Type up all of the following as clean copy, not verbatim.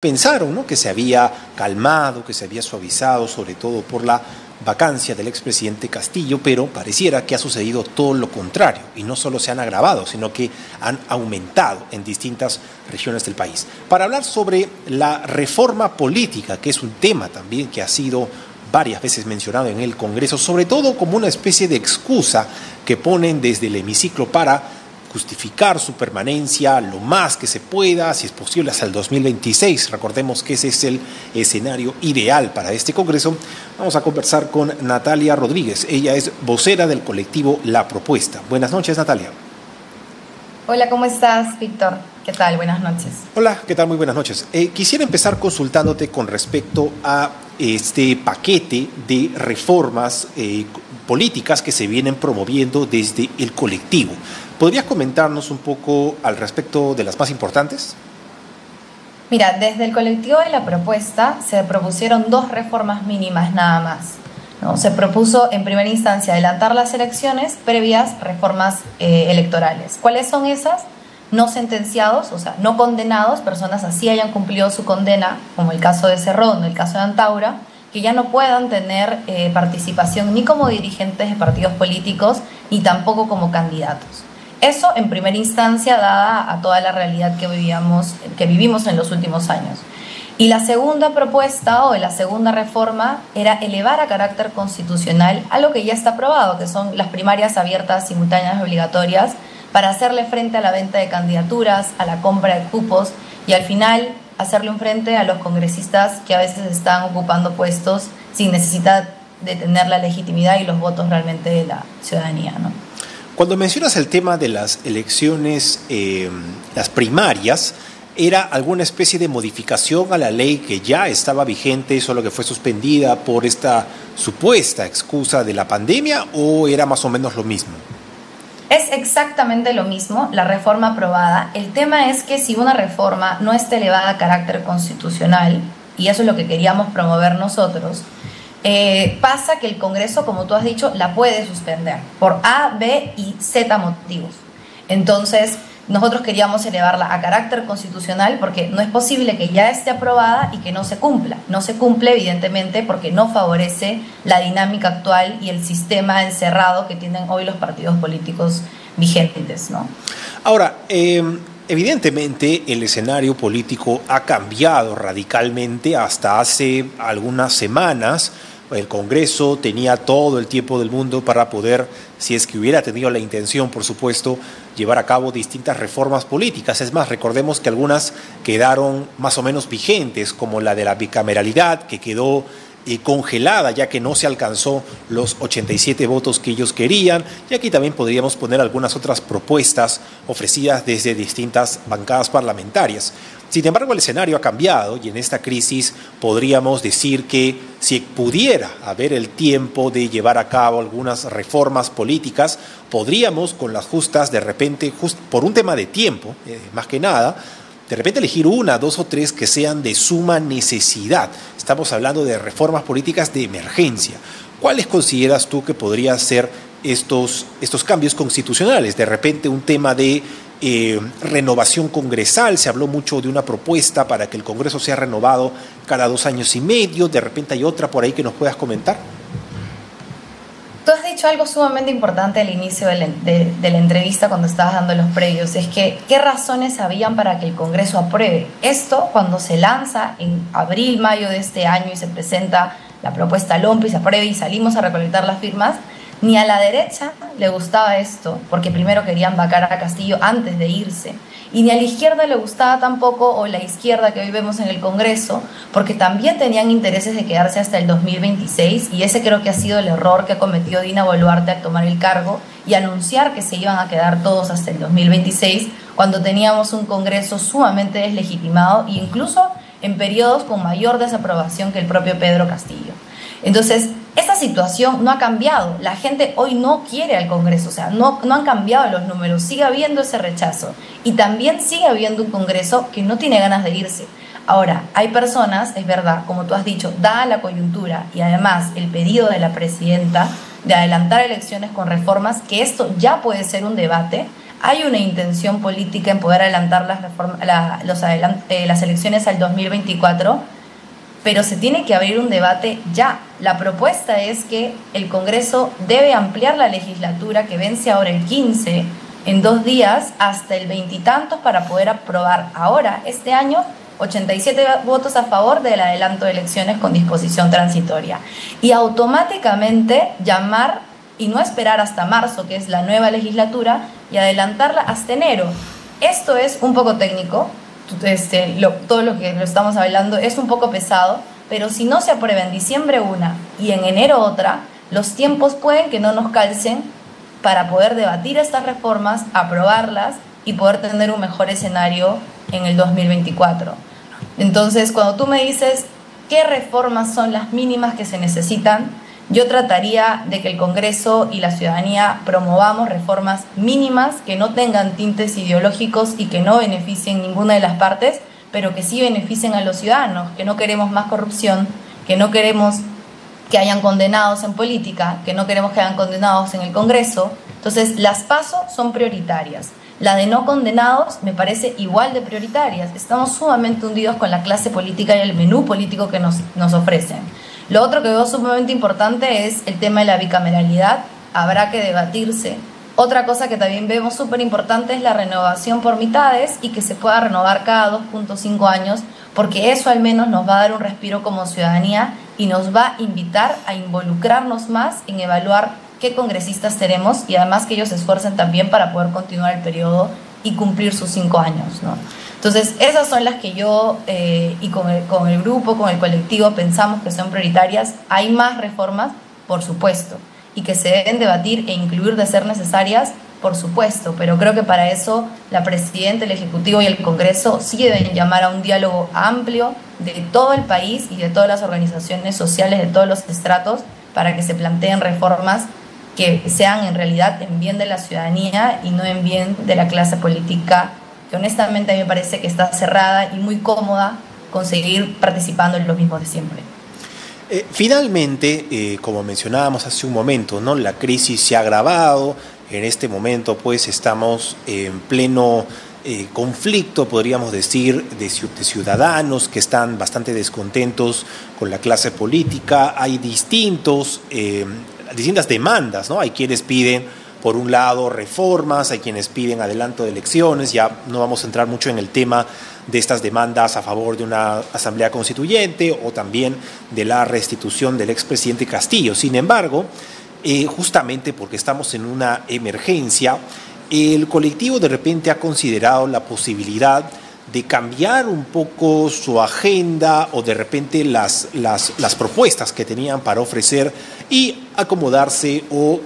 pensaron, ¿no?, que se había calmado, que se había suavizado, sobre todo por la vacancia del expresidente Castillo, pero pareciera que ha sucedido todo lo contrario, y no solo se han agravado, sino que han aumentado en distintas regiones del país. Para hablar sobre la reforma política, que es un tema también que ha sido varias veces mencionado en el Congreso, sobre todo como una especie de excusa que ponen desde el hemiciclo para justificar su permanencia lo más que se pueda, si es posible hasta el 2026. Recordemos que ese es el escenario ideal para este Congreso. Vamos a conversar con Natalia Rodríguez. Ella es vocera del colectivo La Propuesta. Buenas noches, Natalia. Hola, ¿cómo estás, Víctor? ¿Qué tal? Buenas noches. Hola, ¿qué tal? Muy buenas noches. Quisiera empezar consultándote con respecto a este paquete de reformas políticas que se vienen promoviendo desde el colectivo. ¿Podrías comentarnos un poco al respecto de las más importantes? Mira, desde el colectivo de La Propuesta se propusieron 2 reformas mínimas nada más, ¿no? Se propuso en primera instancia adelantar las elecciones previas reformas electorales. ¿Cuáles son esas? No sentenciados, o sea, no condenados, personas así hayan cumplido su condena, como el caso de Cerrón, el caso de Antaura, que ya no puedan tener participación ni como dirigentes de partidos políticos ni tampoco como candidatos. Eso en primera instancia, dada a toda la realidad que vivimos en los últimos años. Y la segunda propuesta o la segunda reforma era elevar a carácter constitucional algo que ya está aprobado, que son las primarias abiertas, simultáneas y obligatorias, para hacerle frente a la venta de candidaturas, a la compra de cupos y al final hacerle un frente a los congresistas que a veces están ocupando puestos sin necesidad de tener la legitimidad y los votos realmente de la ciudadanía, ¿no? Cuando mencionas el tema de las elecciones, las primarias, ¿era alguna especie de modificación a la ley que ya estaba vigente, solo que fue suspendida por esta supuesta excusa de la pandemia, o era más o menos lo mismo? Es exactamente lo mismo, la reforma aprobada. El tema es que si una reforma no está elevada a carácter constitucional, y eso es lo que queríamos promover nosotros, pasa que el Congreso, como tú has dicho, la puede suspender por A, B y Z motivos. Entonces, nosotros queríamos elevarla a carácter constitucional porque no es posible que ya esté aprobada y que no se cumpla. No se cumple, evidentemente, porque no favorece la dinámica actual y el sistema encerrado que tienen hoy los partidos políticos vigentes, ¿no? Ahora, evidentemente el escenario político ha cambiado radicalmente hasta hace algunas semanas. El Congreso tenía todo el tiempo del mundo para poder, si es que hubiera tenido la intención, por supuesto, llevar a cabo distintas reformas políticas. Es más, recordemos que algunas quedaron más o menos vigentes, como la de la bicameralidad, que quedó congelada, ya que no se alcanzó los 87 votos que ellos querían, y aquí también podríamos poner algunas otras propuestas ofrecidas desde distintas bancadas parlamentarias. Sin embargo, el escenario ha cambiado y en esta crisis podríamos decir que si pudiera haber el tiempo de llevar a cabo algunas reformas políticas, podríamos con las justas, de repente, por un tema de tiempo, más que nada, de repente elegir 1, 2 o 3 que sean de suma necesidad. Estamos hablando de reformas políticas de emergencia. ¿Cuáles consideras tú que podrían ser estos cambios constitucionales? De repente un tema de renovación congresal, se habló mucho de una propuesta para que el Congreso sea renovado cada 2 años y medio, de repente hay otra por ahí que nos puedas comentar. Tú has dicho algo sumamente importante al inicio de la entrevista cuando estabas dando los previos, es que ¿qué razones habían para que el Congreso apruebe? Esto cuando se lanza en abril, mayo de este año y se presenta la propuesta LOMPE y se aprueba y salimos a recolectar las firmas, ni a la derecha le gustaba esto, porque primero querían vacar a Castillo antes de irse, y ni a la izquierda le gustaba tampoco, o la izquierda que hoy vemos en el Congreso, porque también tenían intereses de quedarse hasta el 2026, y ese creo que ha sido el error que ha cometido Dina Boluarte al tomar el cargo y anunciar que se iban a quedar todos hasta el 2026, cuando teníamos un Congreso sumamente deslegitimado e incluso en periodos con mayor desaprobación que el propio Pedro Castillo. Entonces, esta situación no ha cambiado. La gente hoy no quiere al Congreso, o sea, no han cambiado los números, sigue habiendo ese rechazo. Y también sigue habiendo un Congreso que no tiene ganas de irse. Ahora, hay personas, es verdad, como tú has dicho, dada la coyuntura y además el pedido de la presidenta de adelantar elecciones con reformas, que esto ya puede ser un debate. hay una intención política en poder adelantar las elecciones al 2024, pero se tiene que abrir un debate ya. La propuesta es que el Congreso debe ampliar la legislatura que vence ahora el 15, en 2 días, hasta el 20 y tantos, para poder aprobar ahora, este año, 87 votos a favor del adelanto de elecciones con disposición transitoria. Y automáticamente llamar y no esperar hasta marzo, que es la nueva legislatura, y adelantarla hasta enero. Esto es un poco técnico, todo lo que lo estamos hablando es un poco pesado, pero si no se aprueba en diciembre una y en enero otra, los tiempos pueden que no nos calcen para poder debatir estas reformas, aprobarlas y poder tener un mejor escenario en el 2024. Entonces, cuando tú me dices qué reformas son las mínimas que se necesitan, yo trataría de que el Congreso y la ciudadanía promovamos reformas mínimas que no tengan tintes ideológicos y que no beneficien ninguna de las partes, pero que sí beneficien a los ciudadanos, que no queremos más corrupción, que no queremos que hayan condenados en política, que no queremos que hayan condenados en el Congreso. Entonces, las PASO son prioritarias. La de no condenados me parece igual de prioritarias. Estamos sumamente hundidos con la clase política y el menú político que nos ofrecen. Lo otro que veo sumamente importante es el tema de la bicameralidad. Habrá que debatirse. Otra cosa que también vemos súper importante es la renovación por mitades y que se pueda renovar cada 2.5 años, porque eso al menos nos va a dar un respiro como ciudadanía y nos va a invitar a involucrarnos más en evaluar qué congresistas tenemos y además que ellos se esfuercen también para poder continuar el periodo y cumplir sus 5 años, ¿no? Entonces, esas son las que yo y con el grupo, con el colectivo, pensamos que son prioritarias. Hay más reformas, por supuesto, y que se deben debatir e incluir de ser necesarias, por supuesto, pero creo que para eso la Presidenta, el Ejecutivo y el Congreso sí deben llamar a un diálogo amplio de todo el país y de todas las organizaciones sociales, de todos los estratos, para que se planteen reformas que sean en realidad en bien de la ciudadanía y no en bien de la clase política, que honestamente a mí me parece que está cerrada y muy cómoda con seguir participando en lo mismo de siempre. Finalmente, como mencionábamos hace un momento, ¿no? La crisis se ha agravado. En este momento, pues, estamos en pleno conflicto, podríamos decir, de ciudadanos que están bastante descontentos con la clase política. Hay distintas demandas, ¿no? Hay quienes piden, por un lado, reformas, hay quienes piden adelanto de elecciones. Ya no vamos a entrar mucho en el tema de estas demandas a favor de una asamblea constituyente o también de la restitución del expresidente Castillo. Sin embargo, justamente porque estamos en una emergencia, el colectivo de repente ha considerado la posibilidad de cambiar un poco su agenda o de repente las propuestas que tenían para ofrecer y acomodarse o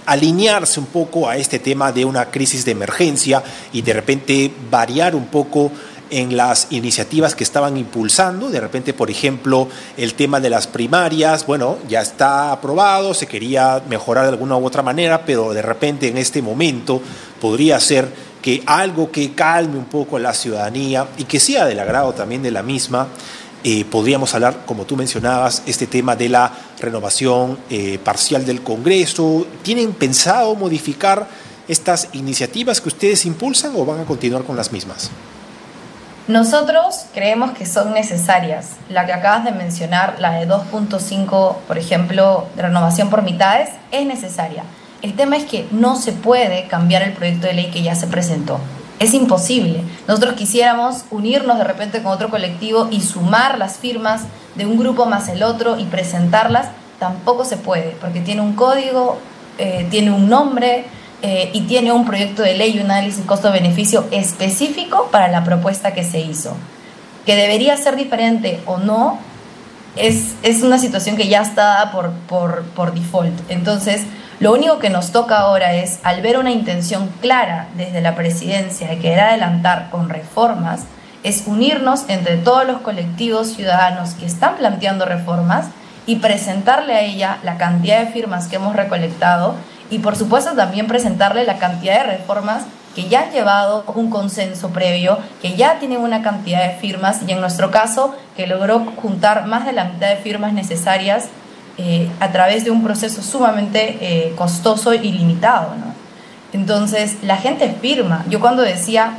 alinearse un poco a este tema de una crisis de emergencia y de repente variar un poco en las iniciativas que estaban impulsando. De repente, por ejemplo, el tema de las primarias, bueno, ya está aprobado, se quería mejorar de alguna u otra manera, pero de repente en este momento podría ser que algo que calme un poco a la ciudadanía y que sea del agrado también de la misma. Podríamos hablar, como tú mencionabas, este tema de la renovación parcial del Congreso. ¿Tienen pensado modificar estas iniciativas que ustedes impulsan o van a continuar con las mismas? Nosotros creemos que son necesarias. La que acabas de mencionar, la de 2.5, por ejemplo, de renovación por mitades, es necesaria. El tema es que no se puede cambiar el proyecto de ley que ya se presentó. Es imposible. Nosotros quisiéramos unirnos de repente con otro colectivo y sumar las firmas de un grupo más el otro y presentarlas. Tampoco se puede, porque tiene un código, tiene un nombre y tiene un proyecto de ley y un análisis costo-beneficio específico para la propuesta que se hizo. Que debería ser diferente o no, es una situación que ya está dada por default. Entonces, lo único que nos toca ahora es, al ver una intención clara desde la presidencia de querer adelantar con reformas, es unirnos entre todos los colectivos ciudadanos que están planteando reformas y presentarle a ella la cantidad de firmas que hemos recolectado y por supuesto también presentarle la cantidad de reformas que ya han llevado un consenso previo, que ya tienen una cantidad de firmas y en nuestro caso que logró juntar más de la mitad de firmas necesarias a través de un proceso sumamente costoso y limitado, ¿no? Entonces, la gente firma. Yo cuando decía,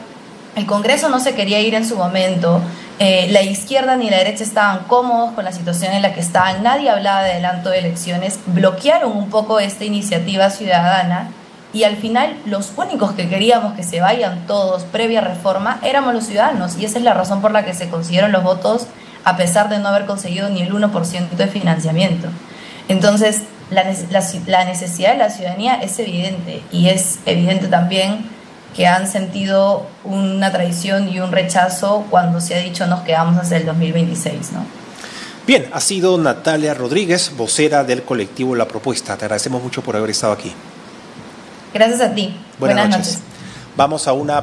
el Congreso no se quería ir en su momento, la izquierda ni la derecha estaban cómodos con la situación en la que estaban, nadie hablaba de adelanto de elecciones, bloquearon un poco esta iniciativa ciudadana y al final los únicos que queríamos que se vayan todos previa reforma éramos los ciudadanos, y esa es la razón por la que se consiguieron los votos a pesar de no haber conseguido ni el 1% de financiamiento. Entonces, la necesidad de la ciudadanía es evidente, y es evidente también que han sentido una traición y un rechazo cuando se ha dicho nos quedamos hasta el 2026, ¿no? Bien, ha sido Natalia Rodríguez, vocera del colectivo La Propuesta. Te agradecemos mucho por haber estado aquí. Gracias a ti. Buenas noches. Vamos a una